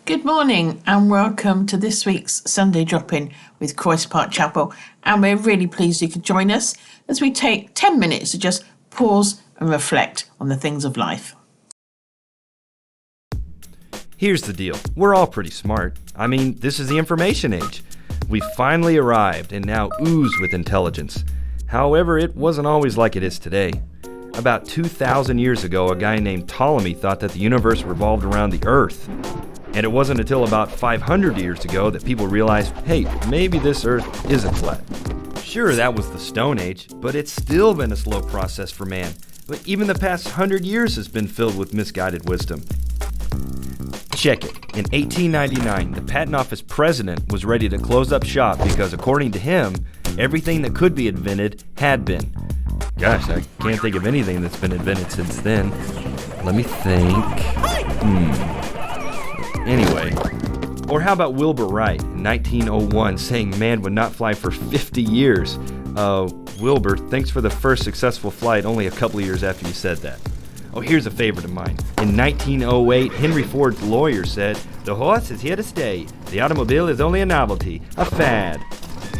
Good morning and welcome to this week's Sunday drop-in with Croes-y-Parc Chapel, and we're really pleased you could join us as we take 10 minutes to just pause and reflect on the things of life. Here's the deal. We're all pretty smart. I mean, this is the information age. We finally arrived and now ooze with intelligence. However, it wasn't always like it is today. About 2,000 years ago, a guy named Ptolemy thought that the universe revolved around the Earth. And it wasn't until about 500 years ago that people realized, hey, maybe this Earth isn't flat. Sure, that was the Stone Age, but it's still been a slow process for man. But even the past 100 years has been filled with misguided wisdom. Check it. In 1899, the Patent Office president was ready to close up shop because, according to him, everything that could be invented had been. Gosh, I can't think of anything that's been invented since then. Let me think. Anyway. Or how about Wilbur Wright in 1901 saying man would not fly for 50 years? Wilbur, thanks for the first successful flight only a couple of years after you said that. Oh, here's a favorite of mine. In 1908, Henry Ford's lawyer said, "The horse is here to stay. The automobile is only a novelty, a fad."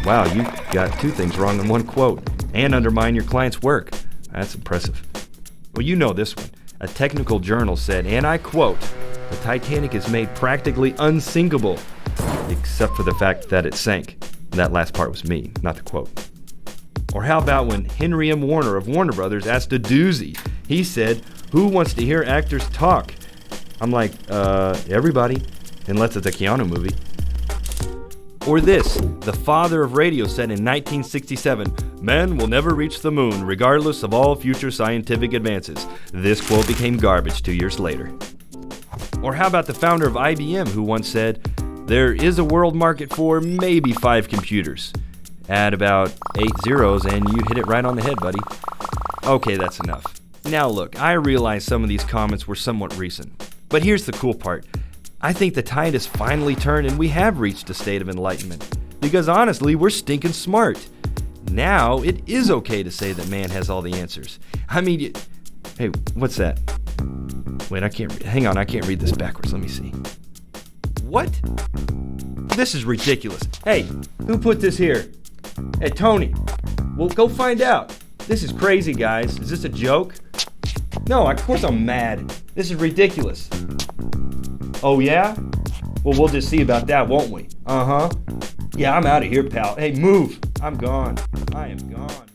Wow, you got two things wrong in one quote, and undermine your client's work. That's impressive. Well, you know this one. A technical journal said, and I quote, "The Titanic is made practically unsinkable," except for the fact that it sank. That last part was me, not the quote. Or how about when Henry M. Warner of Warner Brothers asked a doozy? He said, "Who wants to hear actors talk?" I'm like, everybody, unless it's a Keanu movie. Or this, the father of radio said in 1967, "Man will never reach the moon regardless of all future scientific advances." This quote became garbage 2 years later. Or how about the founder of IBM who once said, "There is a world market for maybe 5 computers." Add about 8 zeros and you hit it right on the head, buddy. Okay, that's enough. Now look, I realize some of these comments were somewhat recent. But here's the cool part. I think the tide has finally turned and we have reached a state of enlightenment. Because honestly, we're stinking smart. Now, it is okay to say that man has all the answers. I mean, hey, what's that? Wait, hang on, I can't read this backwards. Let me see. What? This is ridiculous. Hey, who put this here? Hey, Tony. Well, go find out. This is crazy, guys. Is this a joke? No, of course I'm mad. This is ridiculous. Oh, yeah? Well, we'll just see about that, won't we? Uh-huh. Yeah, I'm out of here, pal. Hey, move. I'm gone. I am gone, man.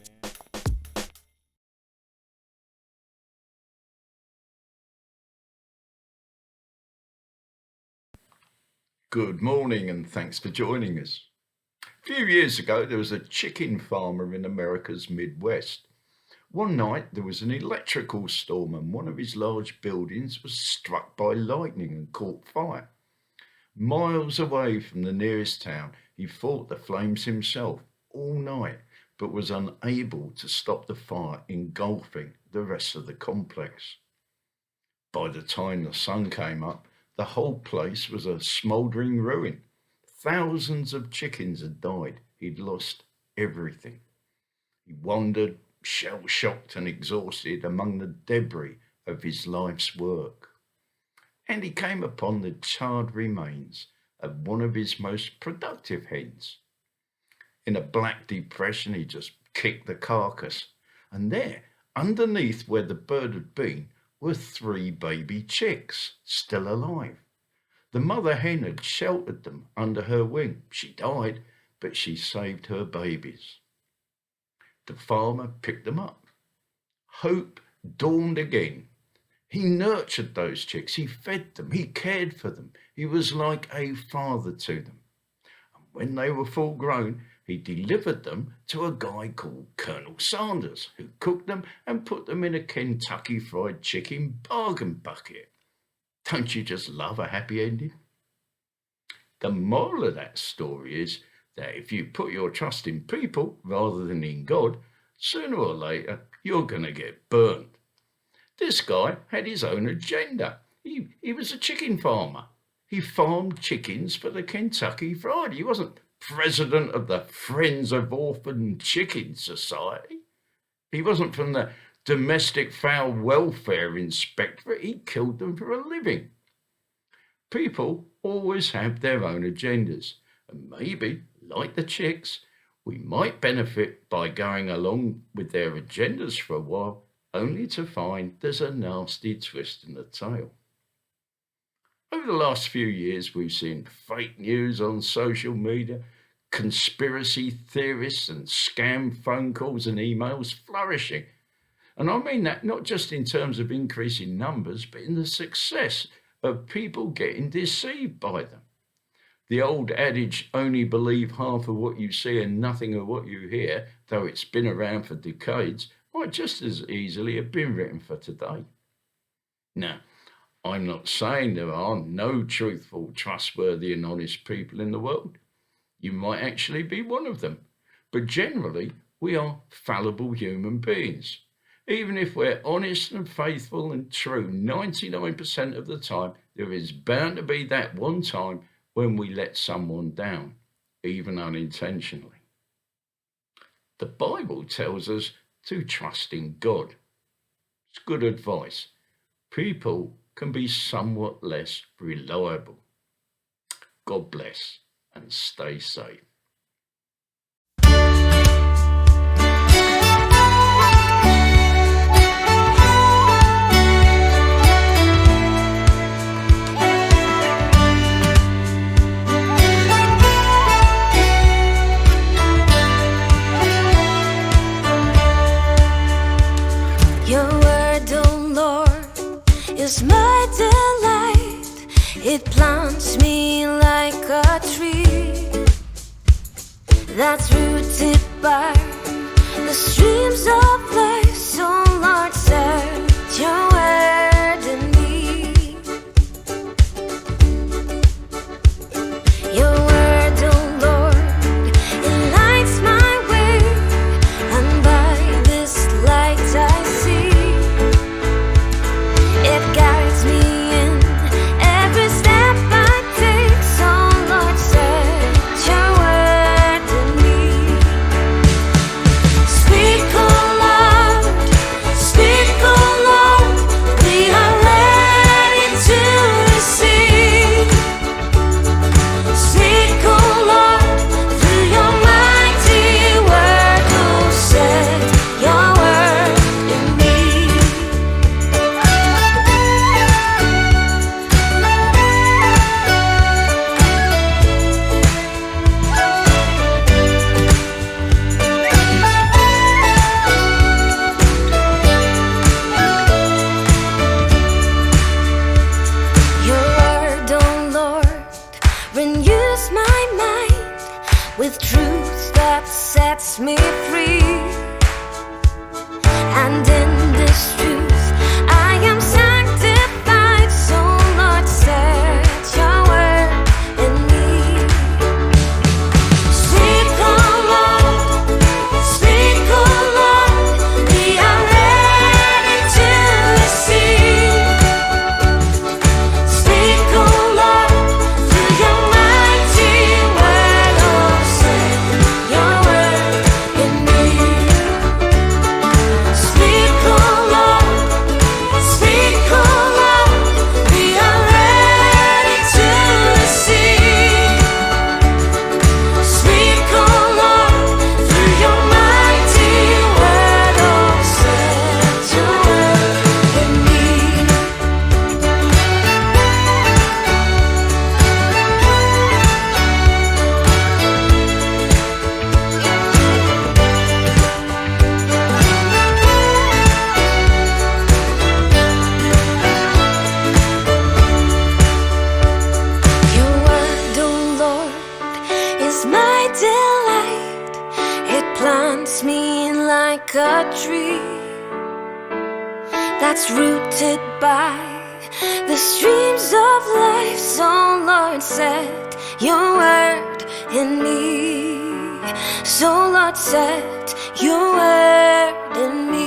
Good morning and thanks for joining us. A few years ago, there was a chicken farmer in America's Midwest. One night, there was an electrical storm and one of his large buildings was struck by lightning and caught fire. Miles away from the nearest town, he fought the flames himself all night, but was unable to stop the fire engulfing the rest of the complex. By the time the sun came up, the whole place was a smouldering ruin. Thousands of chickens had died. He'd lost everything. He wandered, shell-shocked and exhausted, among the debris of his life's work. And he came upon the charred remains of one of his most productive hens. In a black depression, he just kicked the carcass. And there, underneath where the bird had been, were 3 baby chicks, still alive. The mother hen had sheltered them under her wing. She died, but she saved her babies. The farmer picked them up. Hope dawned again. He nurtured those chicks. He fed them. He cared for them. He was like a father to them. And when they were full grown, he delivered them to a guy called Colonel Sanders, who cooked them and put them in a Kentucky Fried Chicken bargain bucket. Don't you just love a happy ending? The moral of that story is that if you put your trust in people rather than in God, sooner or later you're going to get burned. This guy had his own agenda. He was a chicken farmer. He farmed chickens for the Kentucky Fried. He wasn't president of the Friends of Orphan Chicken Society. He wasn't from the Domestic Fowl Welfare Inspectorate. He killed them for a living. People always have their own agendas, and maybe, like the chicks, we might benefit by going along with their agendas for a while, only to find there's a nasty twist in the tail. Over the last few years, we've seen fake news on social media, conspiracy theorists and scam phone calls and emails flourishing. And I mean that not just in terms of increasing numbers, but in the success of people getting deceived by them. The old adage, only believe half of what you see and nothing of what you hear, though it's been around for decades, might just as easily have been written for today. Now, I'm not saying there are no truthful, trustworthy, and honest people in the world. You might actually be one of them. But generally, we are fallible human beings. Even if we're honest and faithful and true 99% of the time, there is bound to be that one time when we let someone down, even unintentionally. The Bible tells us to trust in God. It's good advice. People can be somewhat less reliable. God bless and stay safe. Your word, oh Lord, is my delight. It plants me like a tree that's rooted by the streams of life. So Lord, set your word in me. Your word, oh Lord, it lights my way, and by this light I see. It guides me in every step I take. So Lord, set your word in me. Speak, oh Lord, speak, oh Lord, we are ready to receive. Speak, oh Lord, through your mighty word, oh, set your word in me. Your word, oh Lord, renews my mind with truth that sets me free. And in this truth I am sanctified. So Lord, set your word in me. Speak, oh Lord, speak, oh Lord, we are ready to receive. Speak, oh Lord, through your mighty word, oh, set your word in me. Speak, oh Lord, speak, oh Lord, we are ready to receive. Speak, oh Lord, through your mighty word, oh, set your word in me. Your word, oh Lord, is my delight. It plants me like a tree that's rooted by the streams of life. So Lord, set your word in me. So Lord, set your word in me.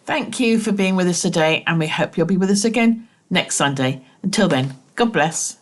Thank you for being with us today, and we hope you'll be with us again next Sunday. Until then, God bless.